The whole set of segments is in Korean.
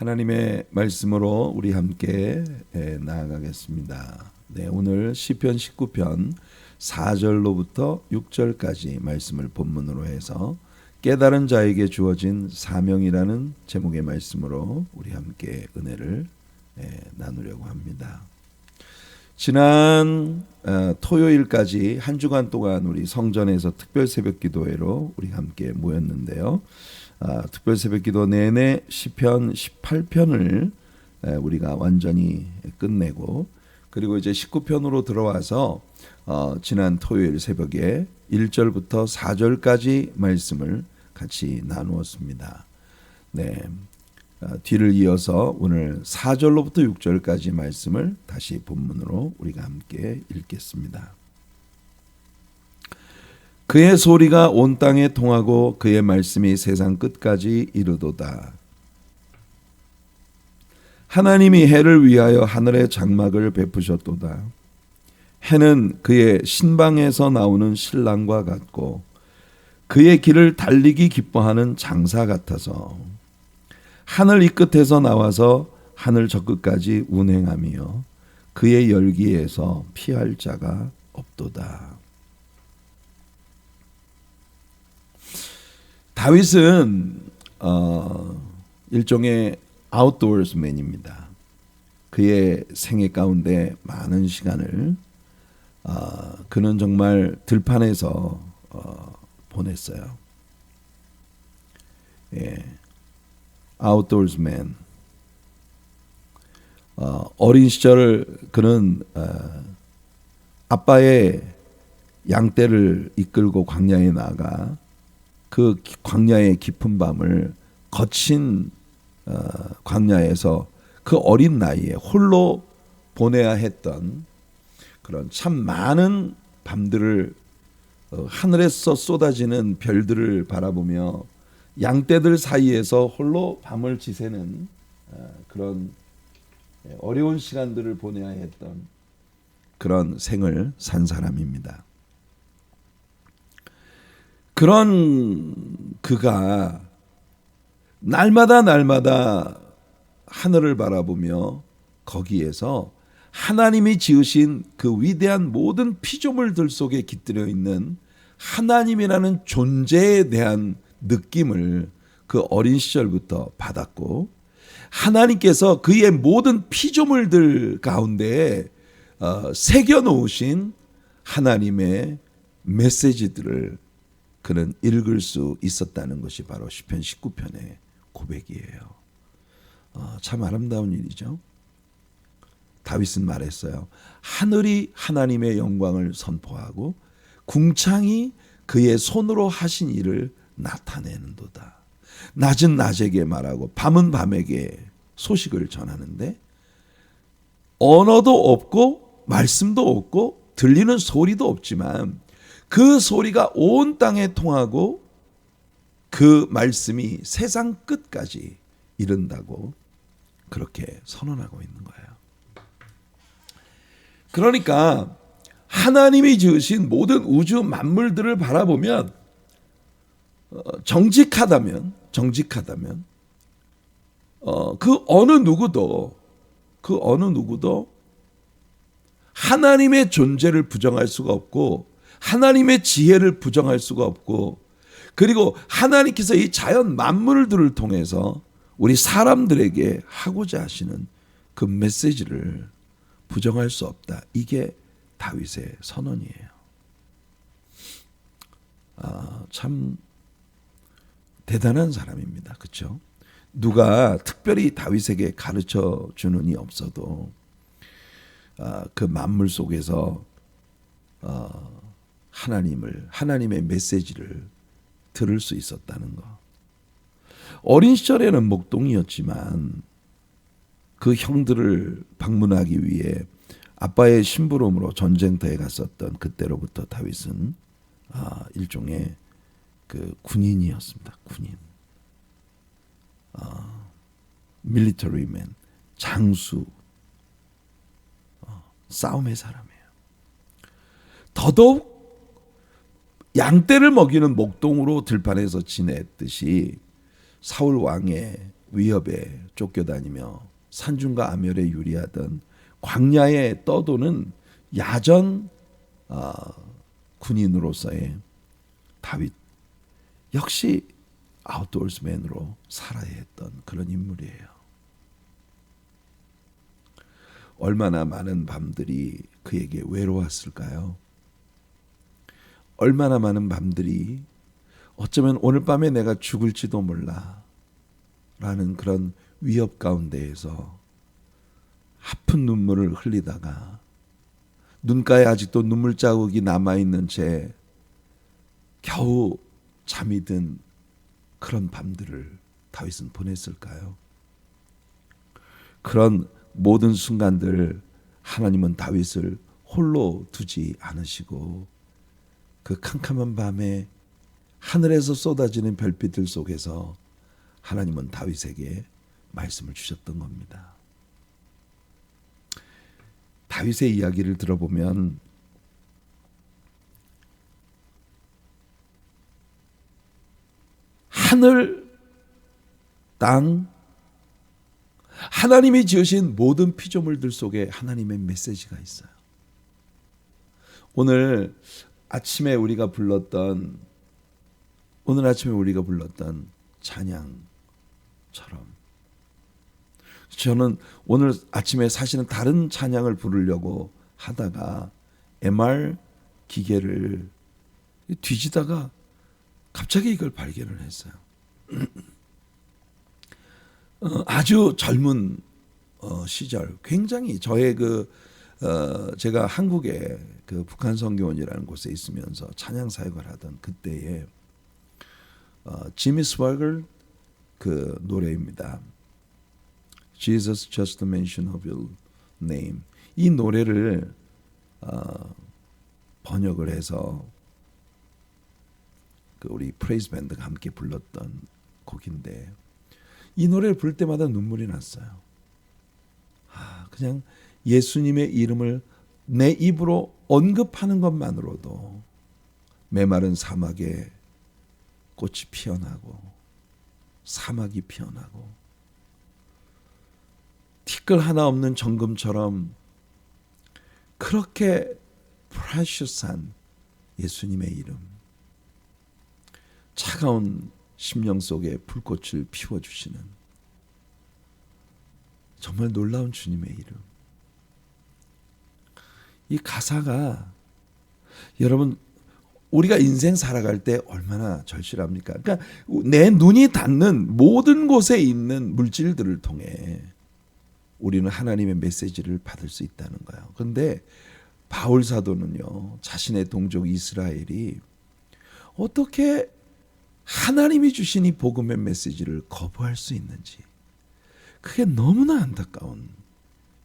하나님의 말씀으로 우리 함께 나아가겠습니다. 네, 오늘 시편 19편 4절로부터 6절까지 말씀을 본문으로 해서 깨달은 자에게 주어진 사명이라는 제목의 말씀으로 우리 함께 은혜를 나누려고 합니다. 지난 토요일까지 한 주간 동안 우리 성전에서 특별 새벽 기도회로 우리 함께 모였는데요. 특별 새벽 기도 내내 시편 18편을 우리가 완전히 끝내고, 그리고 이제 19편으로 들어와서 지난 토요일 새벽에 1절부터 4절까지 말씀을 같이 나누었습니다. 네, 뒤를 이어서 오늘 4절로부터 6절까지 말씀을 다시 본문으로 우리가 함께 읽겠습니다. 그의 소리가 온 땅에 통하고 그의 말씀이 세상 끝까지 이르도다. 하나님이 해를 위하여 하늘의 장막을 베푸셨도다. 해는 그의 신방에서 나오는 신랑과 같고 그의 길을 달리기 기뻐하는 장사 같아서 하늘 이 끝에서 나와서 하늘 저 끝까지 운행하며 그의 열기에서 피할 자가 없도다. 다윗은 일종의 아웃도어스맨입니다. 그의 생애 가운데 많은 시간을 그는 정말 들판에서 보냈어요. 예, 아웃도어스맨. 어린 시절 그는 아빠의 양떼를 이끌고 광야에 나가 그 광야의 깊은 밤을 거친 광야에서 그 어린 나이에 홀로 보내야 했던 그런 참 많은 밤들을 하늘에서 쏟아지는 별들을 바라보며 양떼들 사이에서 홀로 밤을 지새는 그런 어려운 시간들을 보내야 했던 그런 생을 산 사람입니다. 그런 그가 날마다 하늘을 바라보며 거기에서 하나님이 지으신 그 위대한 모든 피조물들 속에 깃들여 있는 하나님이라는 존재에 대한 느낌을 그 어린 시절부터 받았고, 하나님께서 그의 모든 피조물들 가운데 새겨 놓으신 하나님의 메시지들을 그는 읽을 수 있었다는 것이 바로 시편 19편의 고백이에요. 참 아름다운 일이죠. 다윗은 말했어요. 하늘이 하나님의 영광을 선포하고 궁창이 그의 손으로 하신 일을 나타내는도다. 낮은 낮에게 말하고 밤은 밤에게 소식을 전하는데 언어도 없고 말씀도 없고 들리는 소리도 없지만 그 소리가 온 땅에 통하고 그 말씀이 세상 끝까지 이른다고 그렇게 선언하고 있는 거예요. 그러니까 하나님이 지으신 모든 우주 만물들을 바라보면 정직하다면 그 어느 누구도 하나님의 존재를 부정할 수가 없고 하나님의 지혜를 부정할 수가 없고, 그리고 하나님께서 이 자연 만물들을 통해서 우리 사람들에게 하고자 하시는 그 메시지를 부정할 수 없다. 이게 다윗의 선언이에요. 참 대단한 사람입니다. 그렇죠? 누가 특별히 다윗에게 가르쳐 주는 이 없어도 그 만물 속에서 하나님의 메시지를 들을 수 있었다는 것. 어린 시절에는 목동이었지만 그 형들을 방문하기 위해 아빠의 심부름으로 전쟁터에 갔었던 그때로부터 다윗은 일종의 그 군인이었습니다. 군인. 밀리터리맨, 장수, 싸움의 사람이에요. 더더욱 양떼를 먹이는 목동으로 들판에서 지냈듯이 사울 왕의 위협에 쫓겨다니며 산중과 암열에 유리하던 광야에 떠도는 야전 군인으로서의 다윗 역시 아웃도어스맨으로 살아야 했던 그런 인물이에요. 얼마나 많은 밤들이 그에게 외로웠을까요? 얼마나 많은 밤들이 어쩌면 오늘 밤에 내가 죽을지도 몰라 라는 그런 위협 가운데에서 아픈 눈물을 흘리다가 눈가에 아직도 눈물 자국이 남아있는 채 겨우 잠이 든 그런 밤들을 다윗은 보냈을까요? 그런 모든 순간들 하나님은 다윗을 홀로 두지 않으시고 그 캄캄한 밤에 하늘에서 쏟아지는 별빛들 속에서 하나님은 다윗에게 말씀을 주셨던 겁니다. 다윗의 이야기를 들어보면 하늘, 땅, 하나님이 지으신 모든 피조물들 속에 하나님의 메시지가 있어요. 오늘 아침에 우리가 불렀던 찬양처럼 저는 오늘 아침에 사실은 다른 찬양을 부르려고 하다가 MR 기계를 뒤지다가 갑자기 이걸 발견을 했어요. 아주 젊은 시절 굉장히 저의 제가 한국의 그 북한 선교원이라는 곳에 있으면서 찬양 사역을 하던 그때에 지미 스와거 그 노래입니다. Jesus just a mention of your name. 이 노래를 번역을 해서 그 우리 프레이즈 밴드가 함께 불렀던 곡인데 이 노래를 부를 때마다 눈물이 났어요. 그냥 예수님의 이름을 내 입으로 언급하는 것만으로도 메마른 사막에 꽃이 피어나고 사막이 피어나고 티끌 하나 없는 정금처럼 그렇게 프레셔스한 예수님의 이름, 차가운 심령 속에 불꽃을 피워주시는 정말 놀라운 주님의 이름. 이 가사가 여러분 우리가 인생 살아갈 때 얼마나 절실합니까? 그러니까 내 눈이 닿는 모든 곳에 있는 물질들을 통해 우리는 하나님의 메시지를 받을 수 있다는 거예요. 그런데 바울 사도는요, 자신의 동족 이스라엘이 어떻게 하나님이 주신 이 복음의 메시지를 거부할 수 있는지 그게 너무나 안타까운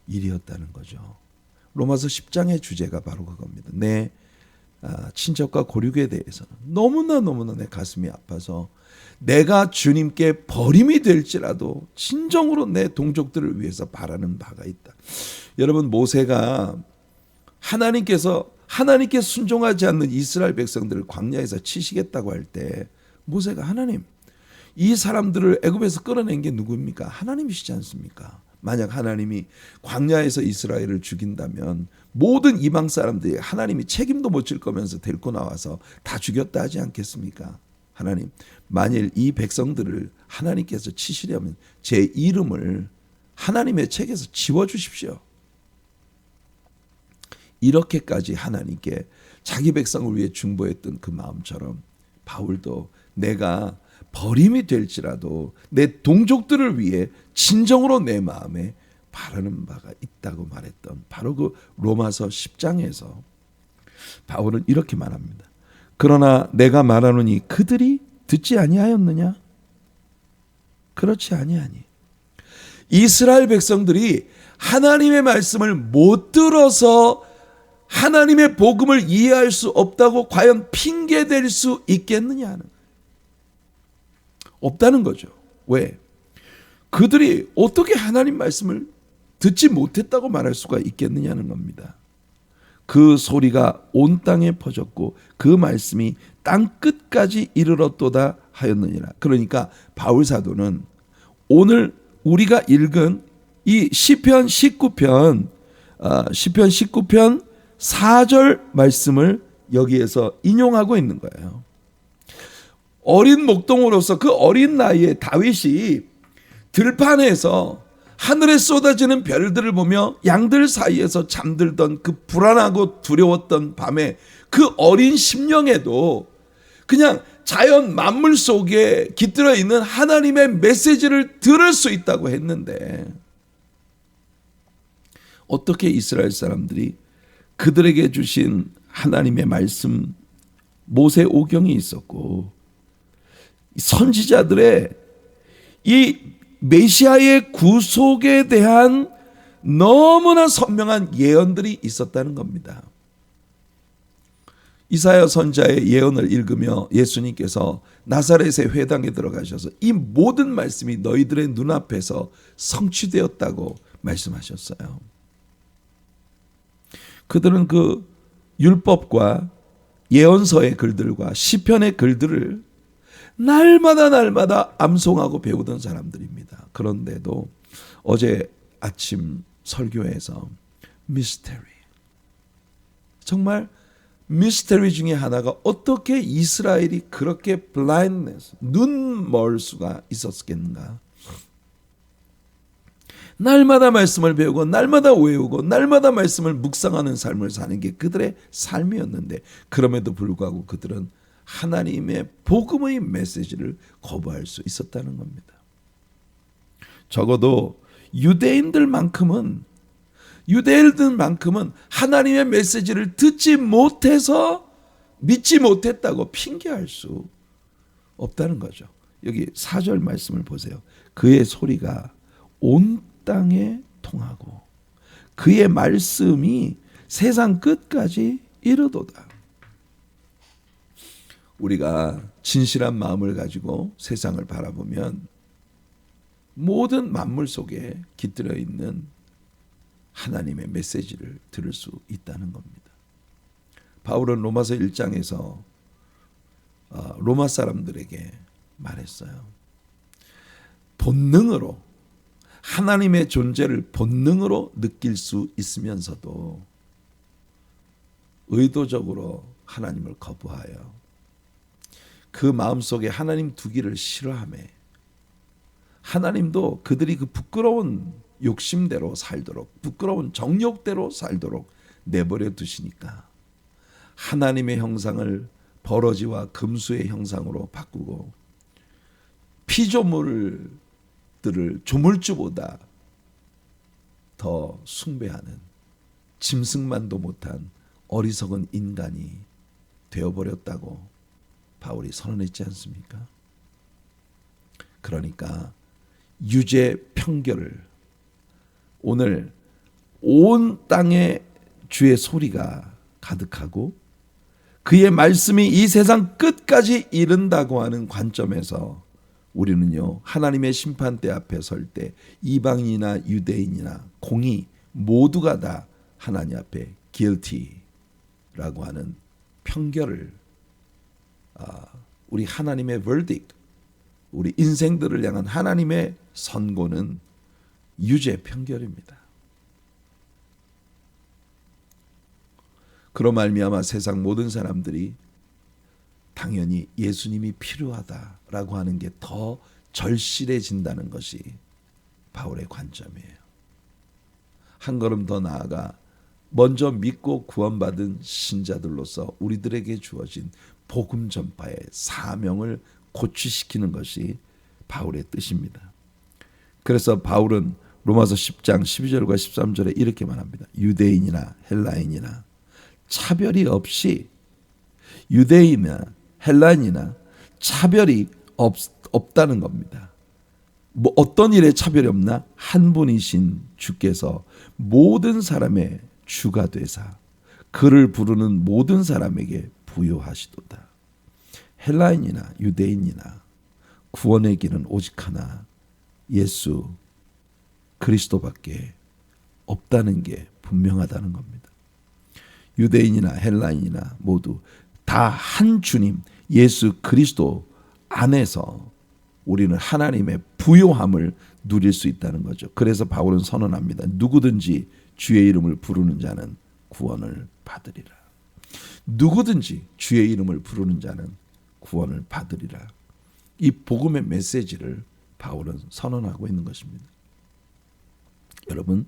일이었다는 거죠. 로마서 10장의 주제가 바로 그겁니다. 내 친척과 고륙에 대해서는 너무나 내 가슴이 아파서 내가 주님께 버림이 될지라도 진정으로 내 동족들을 위해서 바라는 바가 있다. 여러분 모세가 하나님께 순종하지 않는 이스라엘 백성들을 광야에서 치시겠다고 할 때 모세가 하나님 이 사람들을 애굽에서 끌어낸 게 누구입니까? 하나님이시지 않습니까? 만약 하나님이 광야에서 이스라엘을 죽인다면 모든 이방 사람들이 하나님이 책임도 못 질 거면서 데리고 나와서 다 죽였다 하지 않겠습니까? 하나님 만일 이 백성들을 하나님께서 치시려면 제 이름을 하나님의 책에서 지워주십시오. 이렇게까지 하나님께 자기 백성을 위해 중보했던 그 마음처럼 바울도 내가 버림이 될지라도 내 동족들을 위해 진정으로 내 마음에 바라는 바가 있다고 말했던 바로 그 로마서 10장에서 바울은 이렇게 말합니다. 그러나 내가 말하노니 그들이 듣지 아니하였느냐? 그렇지 아니하니. 이스라엘 백성들이 하나님의 말씀을 못 들어서 하나님의 복음을 이해할 수 없다고 과연 핑계댈 수 있겠느냐 하는 거예요. 없다는 거죠. 왜? 그들이 어떻게 하나님 말씀을 듣지 못했다고 말할 수가 있겠느냐는 겁니다. 그 소리가 온 땅에 퍼졌고 그 말씀이 땅 끝까지 이르렀도다 하였느니라. 그러니까 바울 사도는 오늘 우리가 읽은 이 시편 19편 4절 말씀을 여기에서 인용하고 있는 거예요. 어린 목동으로서 그 어린 나이에 다윗이 들판에서 하늘에 쏟아지는 별들을 보며 양들 사이에서 잠들던 그 불안하고 두려웠던 밤에 그 어린 심령에도 그냥 자연 만물 속에 깃들어 있는 하나님의 메시지를 들을 수 있다고 했는데, 어떻게 이스라엘 사람들이 그들에게 주신 하나님의 말씀, 모세오경이 있었고 선지자들의 이 메시아의 구속에 대한 너무나 선명한 예언들이 있었다는 겁니다. 이사야 선지자의 예언을 읽으며 예수님께서 나사렛의 회당에 들어가셔서 이 모든 말씀이 너희들의 눈앞에서 성취되었다고 말씀하셨어요. 그들은 그 율법과 예언서의 글들과 시편의 글들을 날마다 암송하고 배우던 사람들입니다. 그런데도 어제 아침 설교에서 미스테리, 정말 미스테리 중에 하나가 어떻게 이스라엘이 그렇게 블라인드네스, 눈 멀 수가 있었겠는가. 날마다 말씀을 배우고 날마다 외우고 날마다 말씀을 묵상하는 삶을 사는 게 그들의 삶이었는데, 그럼에도 불구하고 그들은 하나님의 복음의 메시지를 거부할 수 있었다는 겁니다. 적어도 유대인들만큼은 하나님의 메시지를 듣지 못해서 믿지 못했다고 핑계할 수 없다는 거죠. 여기 4절 말씀을 보세요. 그의 소리가 온 땅에 통하고 그의 말씀이 세상 끝까지 이르도다. 우리가 진실한 마음을 가지고 세상을 바라보면 모든 만물 속에 깃들어 있는 하나님의 메시지를 들을 수 있다는 겁니다. 바울은 로마서 1장에서 로마 사람들에게 말했어요. 본능으로 하나님의 존재를 본능으로 느낄 수 있으면서도 의도적으로 하나님을 거부하여 그 마음속에 하나님 두기를 싫어하며 하나님도 그들이 그 부끄러운 욕심대로 살도록, 부끄러운 정욕대로 살도록 내버려 두시니까 하나님의 형상을 버러지와 금수의 형상으로 바꾸고 피조물들을 조물주보다 더 숭배하는 짐승만도 못한 어리석은 인간이 되어버렸다고 바울이 선언했지 않습니까? 그러니까 유죄 편결을 오늘 온 땅에 주의 소리가 가득하고 그의 말씀이 이 세상 끝까지 이른다고 하는 관점에서 우리는요, 하나님의 심판대 앞에 설 때 이방인이나 유대인이나 공의 모두가 다 하나님 앞에 guilty라고 하는 편결을, 우리 하나님의 verdict, 우리 인생들을 향한 하나님의 선고는 유죄 편결입니다. 그로 말미암아 세상 모든 사람들이 당연히 예수님이 필요하다라고 하는 게 더 절실해진다는 것이 바울의 관점이에요. 한 걸음 더 나아가 먼저 믿고 구원받은 신자들로서 우리들에게 주어진 복음 전파의 사명을 고취시키는 것이 바울의 뜻입니다. 그래서 바울은 로마서 10장 12절과 13절에 이렇게 말합니다. 유대인이나 헬라인이나 차별이 없이, 유대인이나 헬라인이나 차별이 없다는 겁니다. 뭐 어떤 일에 차별이 없나? 한 분이신 주께서 모든 사람의 주가 되사 그를 부르는 모든 사람에게 부요하시도다. 헬라인이나 유대인이나 구원의 길은 오직 하나, 예수 그리스도밖에 없다는 게 분명하다는 겁니다. 유대인이나 헬라인이나 모두 다 한 주님 예수 그리스도 안에서 우리는 하나님의 부요함을 누릴 수 있다는 거죠. 그래서 바울은 선언합니다. 누구든지 주의 이름을 부르는 자는 구원을 받으리라. 누구든지 주의 이름을 부르는 자는 구원을 받으리라. 이 복음의 메시지를 바울은 선언하고 있는 것입니다. 여러분,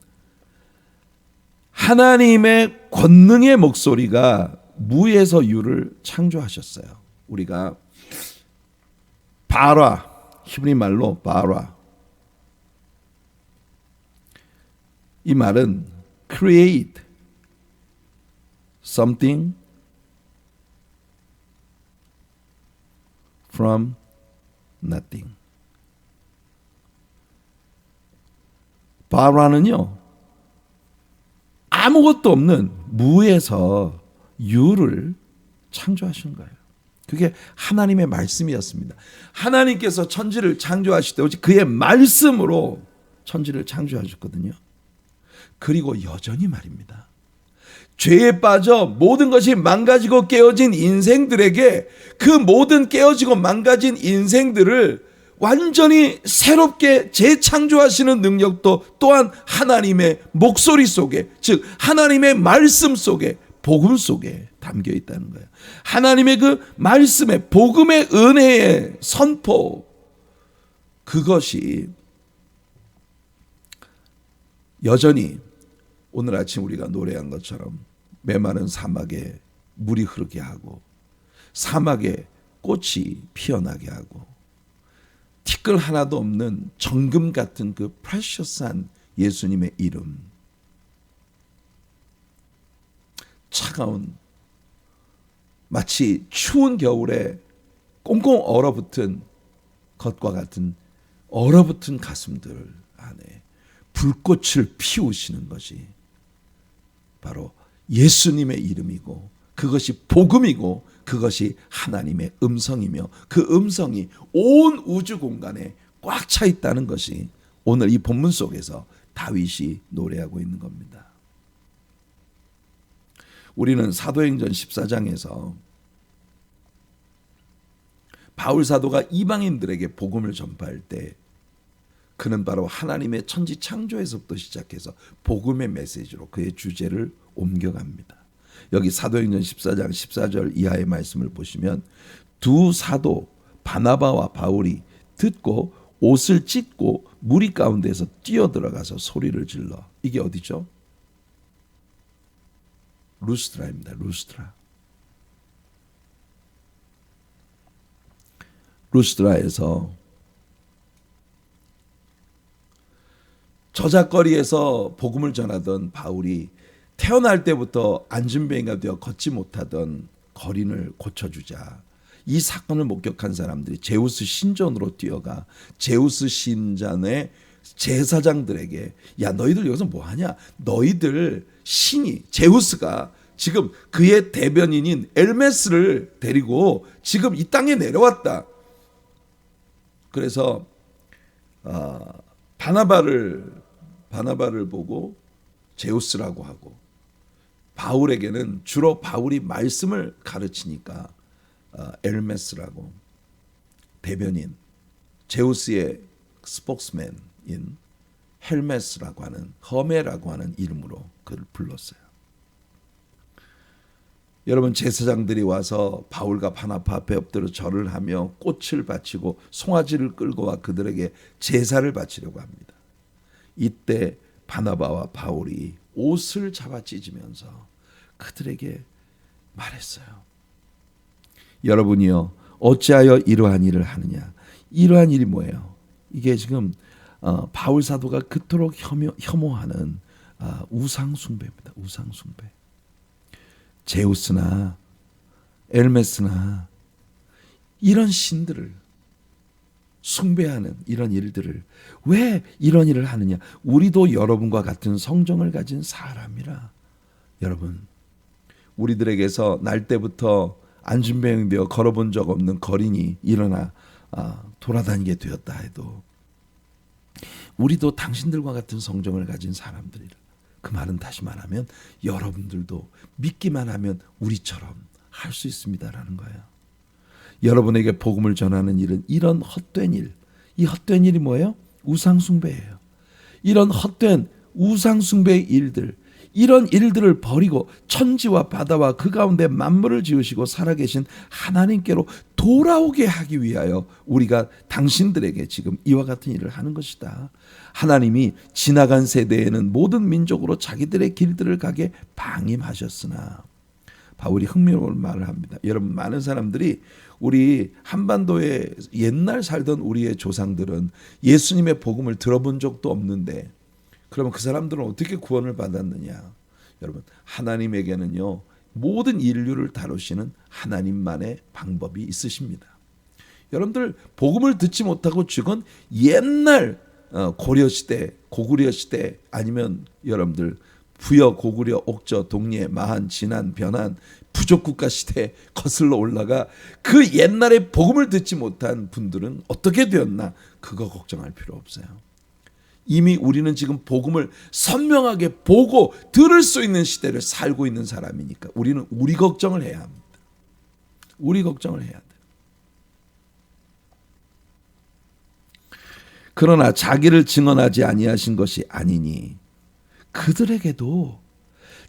하나님의 권능의 목소리가 무에서 유를 창조하셨어요. 우리가 바라, 히브리 말로 바라, 이 말은 create something from nothing. 바라는요, 아무것도 없는 무에서 유를 창조하신 거예요. 그게 하나님의 말씀이었습니다. 하나님께서 천지를 창조하실 때 오직 그의 말씀으로 천지를 창조하셨거든요. 그리고 여전히 말입니다. 죄에 빠져 모든 것이 망가지고 깨어진 인생들에게 그 모든 깨어지고 망가진 인생들을 완전히 새롭게 재창조하시는 능력도 또한 하나님의 목소리 속에, 즉 하나님의 말씀 속에, 복음 속에 담겨 있다는 거예요. 하나님의 그 말씀의 복음의 은혜의 선포, 그것이 여전히 오늘 아침 우리가 노래한 것처럼 메마른 사막에 물이 흐르게 하고 사막에 꽃이 피어나게 하고 티끌 하나도 없는 정금 같은 그 프레셔스한 예수님의 이름, 차가운 마치 추운 겨울에 꽁꽁 얼어붙은 것과 같은 얼어붙은 가슴들 안에 불꽃을 피우시는 것이 바로 예수님의 이름이고, 그것이 복음이고, 그것이 하나님의 음성이며 그 음성이 온 우주 공간에 꽉 차 있다는 것이 오늘 이 본문 속에서 다윗이 노래하고 있는 겁니다. 우리는 사도행전 14장에서 바울 사도가 이방인들에게 복음을 전파할 때 그는 바로 하나님의 천지 창조에서부터 시작해서 복음의 메시지로 그의 주제를 옮겨갑니다. 여기 사도행전 14장 14절 이하의 말씀을 보시면 두 사도 바나바와 바울이 듣고 옷을 찢고 무리 가운데서 뛰어들어가서 소리를 질러. 이게 어디죠? 루스드라입니다. 루스드라. 루스드라에서 저작거리에서 복음을 전하던 바울이 태어날 때부터 안진뱅이가 되어 걷지 못하던 거린을 고쳐주자. 이 사건을 목격한 사람들이 제우스 신전으로 뛰어가 제우스 신전의 제사장들에게, 야 너희들 여기서 뭐하냐? 너희들 신이 제우스가 지금 그의 대변인인 엘메스를 데리고 지금 이 땅에 내려왔다. 그래서 바나바를 보고 제우스라고 하고, 바울에게는 주로 바울이 말씀을 가르치니까 엘메스라고, 대변인, 제우스의 스포크스맨인 헬메스라고 하는, 허메라고 하는 이름으로 그를 불렀어요. 여러분, 제사장들이 와서 바울과 바나바 앞에 엎드려 절을 하며 꽃을 바치고 송아지를 끌고 와 그들에게 제사를 바치려고 합니다. 이때 바나바와 바울이 옷을 잡아 찢으면서 그들에게 말했어요. 여러분이요, 어찌하여 이러한 일을 하느냐? 이러한 일이 뭐예요? 이게 지금 바울 사도가 그토록 혐오하는 우상 숭배입니다. 우상 숭배. 제우스나 엘메스나 이런 신들을 숭배하는 이런 일들을 왜 이런 일을 하느냐? 우리도 여러분과 같은 성정을 가진 사람이라. 여러분, 우리들에게서 날 때부터 안진뱅이 되어 걸어본 적 없는 거린이 일어나 돌아다니게 되었다 해도 우리도 당신들과 같은 성정을 가진 사람들이라. 그 말은 다시 말하면 여러분들도 믿기만 하면 우리처럼 할 수 있습니다라는 거예요. 여러분에게 복음을 전하는 일은 이런 헛된 일, 이 헛된 일이 뭐예요? 우상숭배예요. 이런 헛된 우상숭배의 일들, 이런 일들을 버리고 천지와 바다와 그 가운데 만물을 지으시고 살아계신 하나님께로 돌아오게 하기 위하여 우리가 당신들에게 지금 이와 같은 일을 하는 것이다. 하나님이 지나간 세대에는 모든 민족으로 자기들의 길들을 가게 방임하셨으나, 바울이 흥미로운 말을 합니다. 여러분, 많은 사람들이 우리 한반도에 옛날 살던 우리의 조상들은 예수님의 복음을 들어본 적도 없는데, 그러면 그 사람들은 어떻게 구원을 받았느냐? 여러분, 하나님에게는요, 모든 인류를 다루시는 하나님만의 방법이 있으십니다. 여러분들, 복음을 듣지 못하고 죽은 옛날 고려시대, 고구려시대, 아니면 여러분들 부여, 고구려, 옥저, 동예, 마한, 진한, 변한 부족국가 시대에 거슬러 올라가 그 옛날에 복음을 듣지 못한 분들은 어떻게 되었나? 그거 걱정할 필요 없어요. 이미 우리는 지금 복음을 선명하게 보고 들을 수 있는 시대를 살고 있는 사람이니까 우리는 우리 걱정을 해야 합니다. 우리 걱정을 해야 돼. 그러나 자기를 증언하지 아니하신 것이 아니니, 그들에게도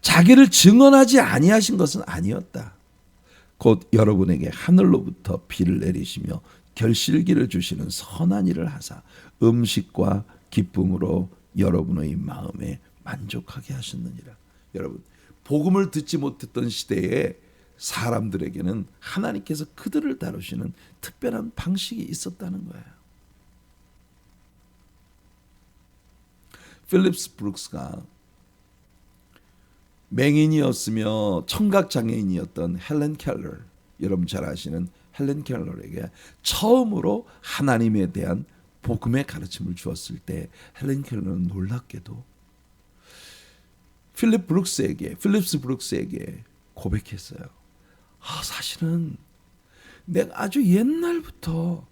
자기를 증언하지 아니하신 것은 아니었다. 곧 여러분에게 하늘로부터 비를 내리시며 결실기를 주시는 선한 일을 하사 음식과 기쁨으로 여러분의 마음에 만족하게 하셨느니라. 여러분, 복음을 듣지 못했던 시대에 사람들에게는 하나님께서 그들을 다루시는 특별한 방식이 있었다는 거예요. 필립스 브룩스가 맹인이었으며 청각장애인이었던 헬렌 켈러, 여러분 잘 아시는 헬렌 켈러에게 처음으로 하나님에 대한 복음의 가르침을 주었을 때 헬렌 켈러는 놀랍게도 필립스 브룩스에게 고백했어요. 사실은 내가 아주 옛날부터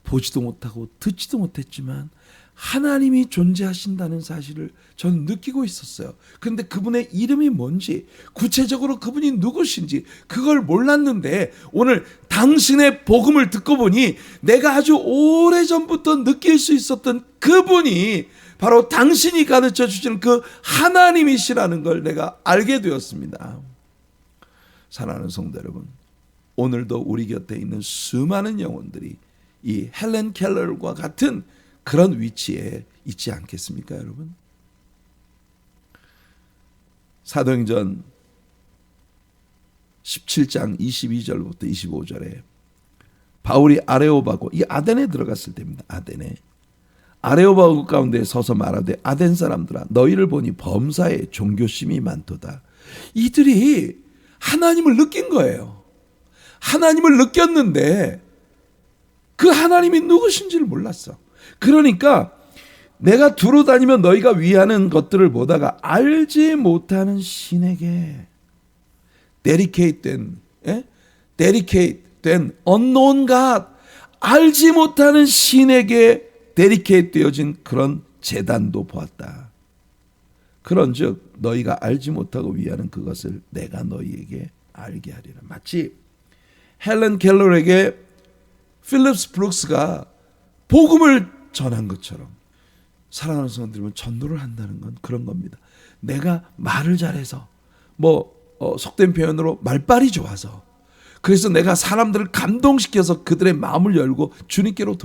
보지도 못하고 듣지도 못했지만 하나님이 존재하신다는 사실을 저는 느끼고 있었어요. 그런데 그분의 이름이 뭔지, 구체적으로 그분이 누구신지 그걸 몰랐는데 오늘 당신의 복음을 듣고 보니 내가 아주 오래전부터 느낄 수 있었던 그분이 바로 당신이 가르쳐 주시는 그 하나님이시라는 걸 내가 알게 되었습니다. 사랑하는 성도 여러분, 오늘도 우리 곁에 있는 수많은 영혼들이 이 헬렌 켈러와 같은 그런 위치에 있지 않겠습니까, 여러분? 사도행전 17장 22절부터 25절에 바울이 아레오바고, 이 아덴에 들어갔을 때입니다. 아레오바고 가운데 서서 말하되, 아덴 사람들아, 너희를 보니 범사에 종교심이 많도다. 이들이 하나님을 느낀 거예요. 하나님을 느꼈는데 그 하나님이 누구신지를 몰랐어. 그러니까 내가 두루 다니며 너희가 위하는 것들을 보다가 알지 못하는 신에게 dedicate 된 unknown God, 알지 못하는 신에게 dedicate 되어진 그런 제단도 보았다. 그런즉 너희가 알지 못하고 위하는 그것을 내가 너희에게 알게 하리라. 마치 헬렌 켈러에게 필립스 브룩스가 복음을 전한 것처럼 사랑하는 성도들은 전도를 한다는 건 그런 겁니다. 내가 말을 잘해서 속된 표현으로 말빨이 좋아서, 그래서 내가 사람들을 감동시켜서 그들의 마음을 열고 주님께로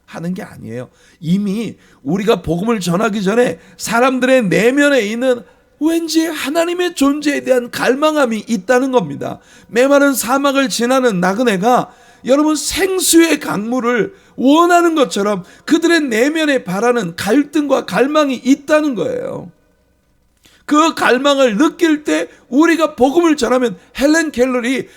하는 게 아니에요. 이미 우리가 복음을 전하기 전에 사람들의 내면에 있는 왠지 하나님의 존재에 대한 갈망함이 있다는 겁니다. 메마른 사막을 지나는 나그네가 여러분 생수의 강물을 원하는 것처럼 그들의 내면에 바라는 갈등과 갈망이 있다는 거예요. 그 갈망을 느낄 때 우리가 복음을 전하면 헬렌 켈러리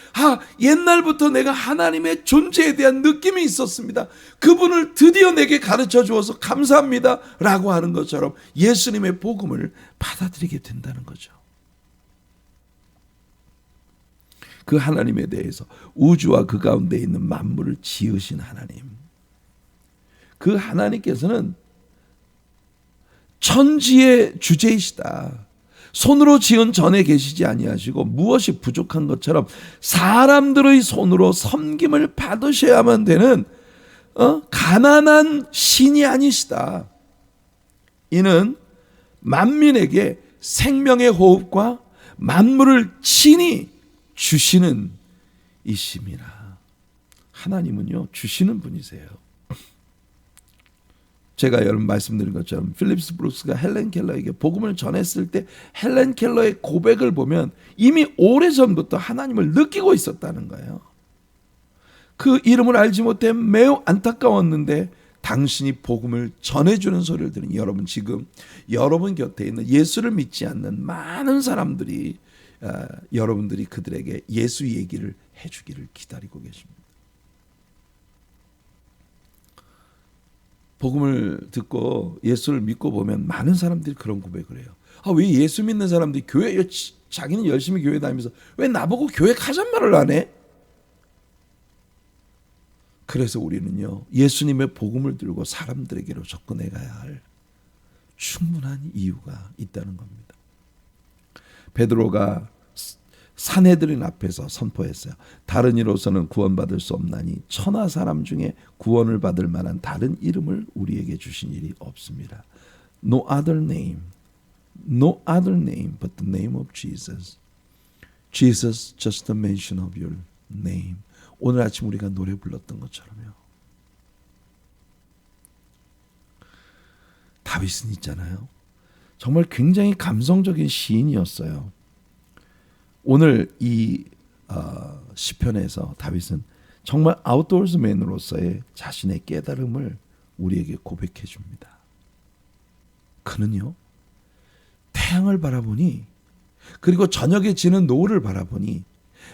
옛날부터 내가 하나님의 존재에 대한 느낌이 있었습니다. 그분을 드디어 내게 가르쳐 주어서 감사합니다 라고 하는 것처럼 예수님의 복음을 받아들이게 된다는 거죠. 그 하나님에 대해서, 우주와 그 가운데 있는 만물을 지으신 하나님, 그 하나님께서는 천지의 주제이시다. 손으로 지은 전에 계시지 아니하시고 무엇이 부족한 것처럼 사람들의 손으로 섬김을 받으셔야만 되는 가난한 신이 아니시다. 이는 만민에게 생명의 호흡과 만물을 친히 주시는 이심이라. 하나님은요, 주시는 분이세요. 제가 여러분 말씀드린 것처럼 필립스 브룩스가 헬렌 켈러에게 복음을 전했을 때 헬렌 켈러의 고백을 보면 이미 오래전부터 하나님을 느끼고 있었다는 거예요. 그 이름을 알지 못해 매우 안타까웠는데 당신이 복음을 전해주는 소리를 들으니 여러분, 지금 여러분 곁에 있는 예수를 믿지 않는 많은 사람들이 여러분들이 그들에게 예수 얘기를 해주기를 기다리고 계십니다. 복음을 듣고 예수를 믿고 보면 많은 사람들이 그런 고백을 해요. 왜 예수 믿는 사람들이 자기는 열심히 교회 다니면서 왜 나보고 교회 가잔 말을 안 해? 그래서 우리는요, 예수님의 복음을 들고 사람들에게로 접근해 가야 할 충분한 이유가 있다는 겁니다. 베드로가 산헤드린 앞에서 선포했어요. 다른 이로서는 구원받을 수 없나니 천하 사람 중에 구원을 받을 만한 다른 이름을 우리에게 주신 일이 없습니다. No other name but the name of Jesus. Jesus, just the mention of your name. 오늘 아침 우리가 노래 불렀던 것처럼요. 다윗은 있잖아요, 정말 굉장히 감성적인 시인이었어요. 오늘 이 시편에서 다윗은 정말 아웃도어스맨으로서의 자신의 깨달음을 우리에게 고백해 줍니다. 그는요, 태양을 바라보니, 그리고 저녁에 지는 노을을 바라보니,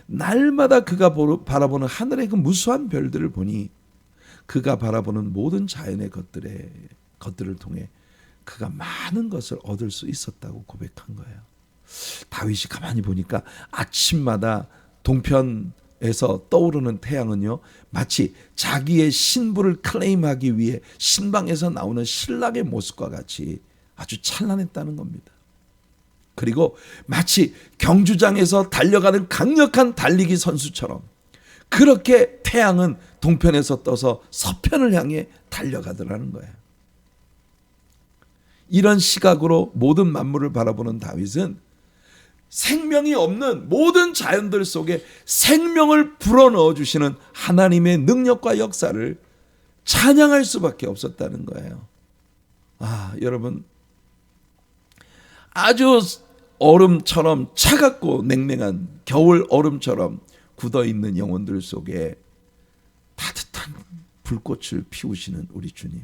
날마다 그가 바라보는 하늘의 그 무수한 별들을 보니, 그가 바라보는 모든 자연의 것들을 통해 그가 많은 것을 얻을 수 있었다고 고백한 거예요. 다윗이 가만히 보니까 아침마다 동편에서 떠오르는 태양은요, 마치 자기의 신부를 클레임하기 위해 신방에서 나오는 신랑의 모습과 같이 아주 찬란했다는 겁니다. 그리고 마치 경주장에서 달려가는 강력한 달리기 선수처럼 그렇게 태양은 동편에서 떠서 서편을 향해 달려가더라는 거예요. 이런 시각으로 모든 만물을 바라보는 다윗은 생명이 없는 모든 자연들 속에 생명을 불어넣어 주시는 하나님의 능력과 역사를 찬양할 수밖에 없었다는 거예요. 여러분, 아주 얼음처럼 차갑고 냉랭한 겨울 얼음처럼 굳어있는 영혼들 속에 따뜻한 불꽃을 피우시는 우리 주님.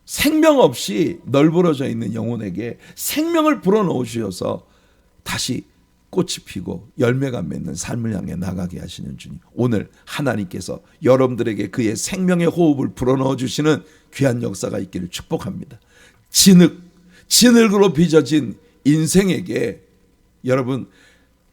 생명 없이 널브러져 있는 영혼에게 생명을 불어넣으셔서 다시 꽃이 피고 열매가 맺는 삶을 향해 나가게 하시는 주님. 오늘 하나님께서 여러분들에게 그의 생명의 호흡을 불어넣어 주시는 귀한 역사가 있기를 축복합니다. 진흙으로 빚어진 인생에게 여러분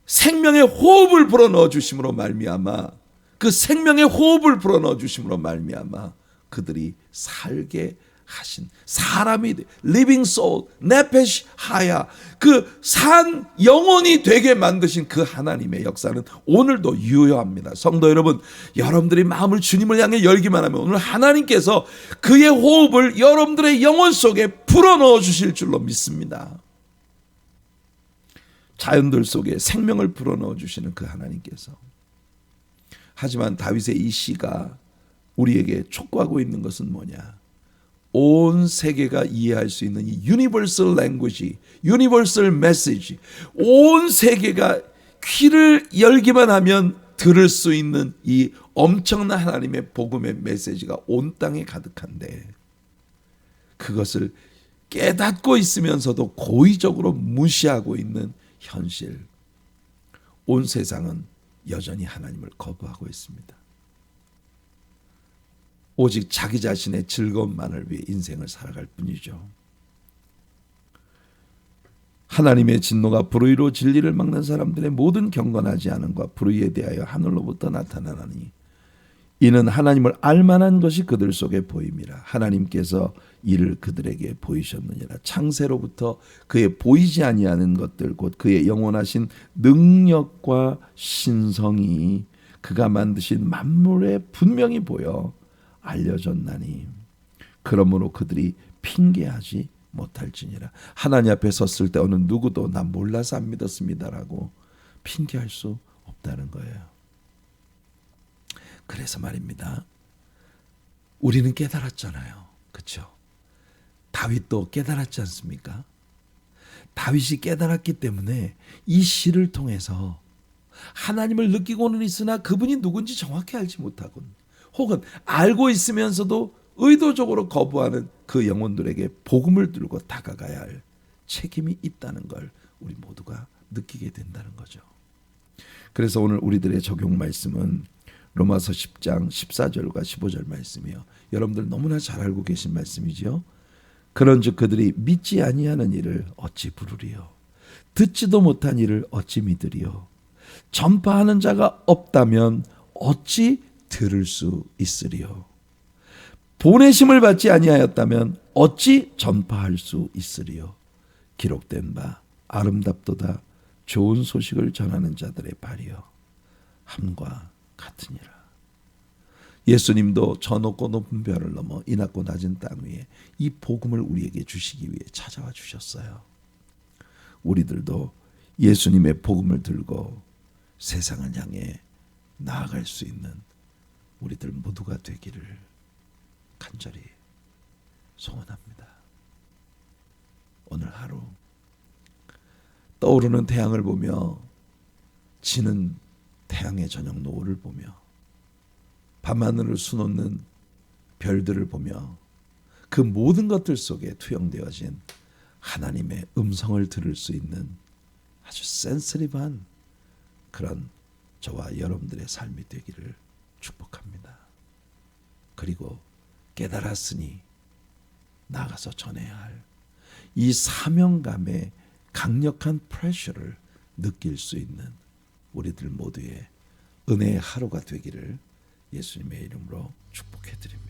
생명의 호흡을 불어넣어 주심으로 말미암아, 그 생명의 호흡을 불어넣어 주심으로 말미암아 그들이 살게 하신 사람이 living soul, 네페시 하야, 그 산 영혼이 되게 만드신 그 하나님의 역사는 오늘도 유효합니다. 성도 여러분, 여러분들이 마음을 주님을 향해 열기만 하면 오늘 하나님께서 그의 호흡을 여러분들의 영혼 속에 불어넣어 주실 줄로 믿습니다. 자연들 속에 생명을 불어넣어 주시는 그 하나님께서. 하지만 다윗의 이 시가 우리에게 촉구하고 있는 것은 뭐냐? 온 세계가 이해할 수 있는 이 유니버설 랭귀지, 유니버설 메시지, 온 세계가 귀를 열기만 하면 들을 수 있는 이 엄청난 하나님의 복음의 메시지가 온 땅에 가득한데, 그것을 깨닫고 있으면서도 고의적으로 무시하고 있는 현실. 온 세상은 여전히 하나님을 거부하고 있습니다. 오직 자기 자신의 즐거움만을 위해 인생을 살아갈 뿐이죠. 하나님의 진노가 불의로 진리를 막는 사람들의 모든 경건하지 않음과 불의에 대하여 하늘로부터 나타나나니 이는 하나님을 알만한 것이 그들 속에 보임이라. 하나님께서 이를 그들에게 보이셨느니라. 창세로부터 그의 보이지 아니하는 것들 곧 그의 영원하신 능력과 신성이 그가 만드신 만물에 분명히 보여 알려졌나니 그러므로 그들이 핑계하지 못할지니라. 하나님 앞에 섰을 때 어느 누구도 나 몰라서 안 믿었습니다라고 핑계할 수 없다는 거예요. 그래서 말입니다. 우리는 깨달았잖아요. 그렇죠? 다윗도 깨달았지 않습니까? 다윗이 깨달았기 때문에 이 시를 통해서 하나님을 느끼고는 있으나 그분이 누군지 정확히 알지 못하군, 혹은 알고 있으면서도 의도적으로 거부하는 그 영혼들에게 복음을 들고 다가가야 할 책임이 있다는 걸 우리 모두가 느끼게 된다는 거죠. 그래서 오늘 우리들의 적용 말씀은 로마서 10장 14절과 15절 말씀이에요. 여러분들 너무나 잘 알고 계신 말씀이죠. 그런즉 그들이 믿지 아니하는 일을 어찌 부르리요, 듣지도 못한 일을 어찌 믿으리요, 전파하는 자가 없다면 어찌 들을 수 있으리요, 보내심을 받지 아니하였다면 어찌 전파할 수 있으리요. 기록된 바 아름답도다 좋은 소식을 전하는 자들의 발이요 함과 같으니라. 예수님도 저 높고 높은 별을 넘어 이 낮고 낮은 땅 위에 이 복음을 우리에게 주시기 위해 찾아와 주셨어요. 우리들도 예수님의 복음을 들고 세상을 향해 나아갈 수 있는 우리들 모두가 되기를 간절히 소원합니다. 오늘 하루 떠오르는 태양을 보며 지는 태양의 저녁 노을을 보며 밤하늘을 수놓는 별들을 보며 그 모든 것들 속에 투영되어진 하나님의 음성을 들을 수 있는 아주 센시티브한 그런 저와 여러분들의 삶이 되기를 축복합니다. 그리고 깨달았으니 나가서 전해야 할 이 사명감의 강력한 프레셔를 느낄 수 있는 우리들 모두의 은혜의 하루가 되기를 예수님의 이름으로 축복해 드립니다.